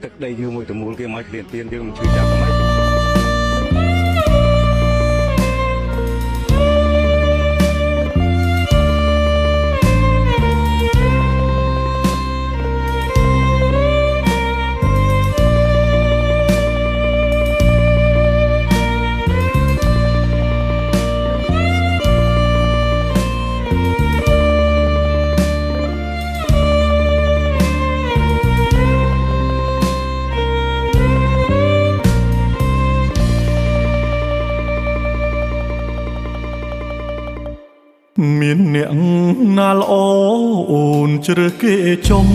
ទឹកដីយើងមួយទៅមូលគេមកគ្លៀនទៀនយើងមិនឈឺចាប់មិនមានអ្នកណាល្អអូនជ្រើសគេចុង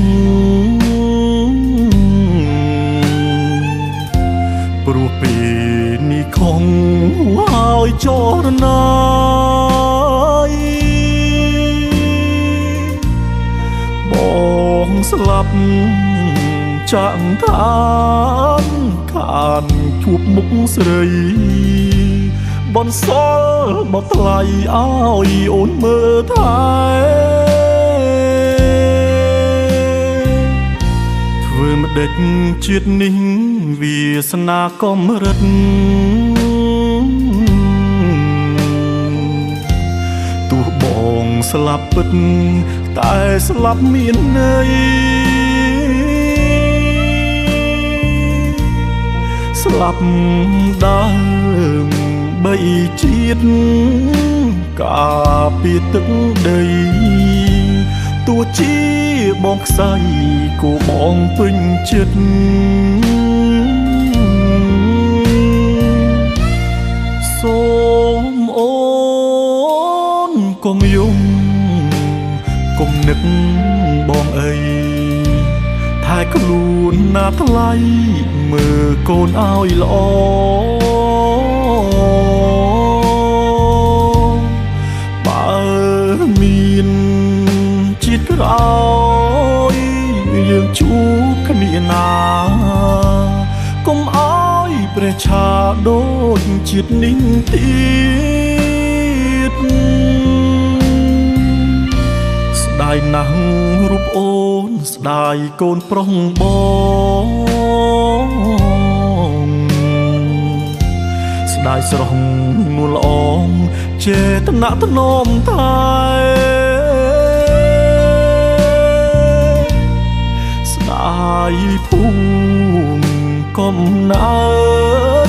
ព្រោះពេលនេះខំហើយចរណាយបងស្លាប់ចាក់ឋានខានជួបមុខស្រីបនសល់មកថ្លៃឲ្យអូនមើលថែធ្វើម្ដេចជាតិនេះវាសនាកំរិតទោះបងស្លាប់ពិតតែស្លាប់មានន័យស្លាប់ដើមបីជាតិការពីទឹកដីទោះជាបងខ្សែក៏បងពេញចិត្តសូមអូនកុំយំកុំនឹកបងអីថែខ្លួនណាថ្លៃមើលកូនឲ្យល្អមានជាតិក្រោយយើងជួបគ្នាណាកុំឲ្យព្រះឆាដូចជាតិនេះទៀតស្ដាយណាស់រូបអូនស្ដាយកូនប្រុសបងស្ដាយស្រស់នួលល្អចេតនាថ្នមថែស្ដាយភូមិកំណើ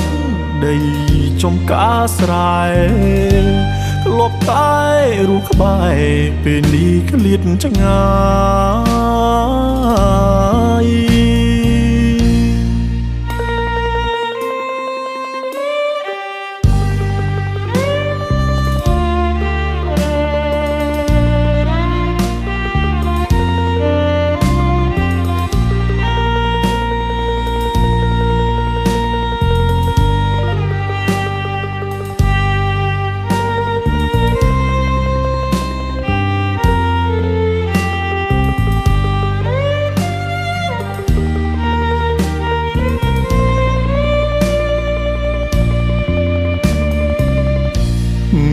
តដីចំការស្រែធ្លាប់តែរស់ក្បែរពេលនេះឃ្លាតចងាយ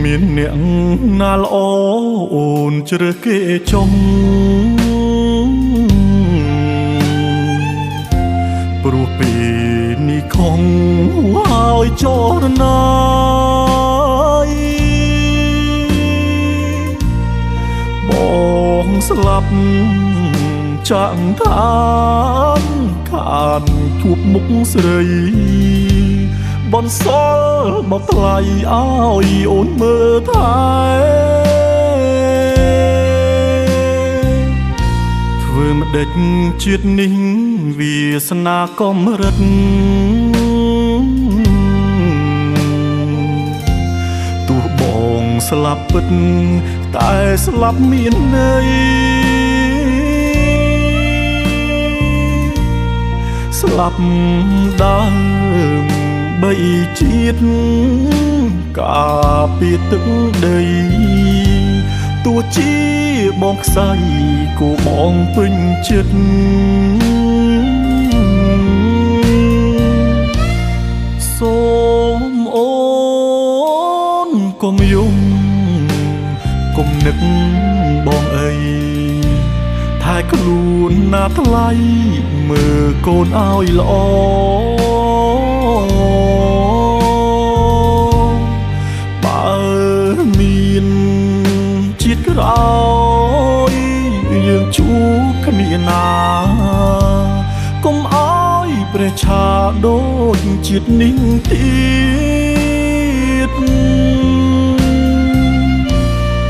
មានអ្នកណាល្អអូនជ្រើសគេចុងព្រោះពេលនេះខំហើយចរណាយបងស្លាប់ចាក់ឋានខានជួបមុខស្រីបនសល់មកថ្លៃឲ្យអូនមើលថែធ្វើម្ដេចជាតិនេះវាសនាកំរិតទោះបងស្លាប់ពិតតែស្លាប់មានន័យស្លាប់ដើមបីជាតិការពីទឹកដីទោះជាបងខ្សែក៏បងពេញចិត្តសូមអូនកុំយំកុំនឹកបងអីថែខ្លួនណាថ្លៃមើលកូន ឲ្យល្អបើមានជាតិក្រោយយើងជួបគ្នាណាកុំឲ្យព្រះឆាដូចជាតិនេះទៀត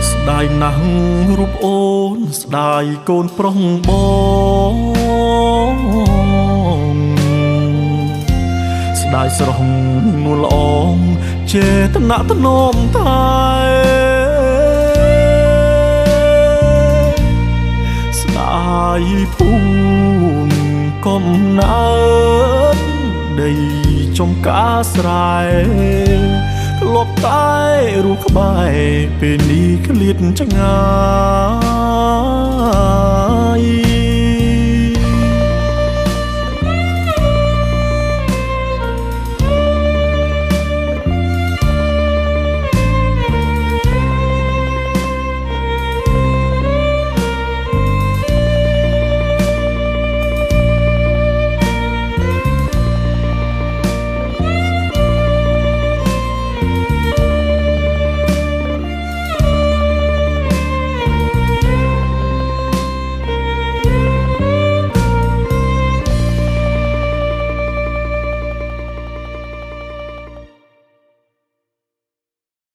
ស្ដាយណាស់រូបអូនស្ដាយកូនប្រុសបងស្ដាយស្រស់នួលល្អងចេតនាថ្នមថែស្ដាយភូមិកំណើតដីចំការស្រែធ្លាប់តែរស់ក្បែរពេលនេះឃ្លាតឆ្ងាយ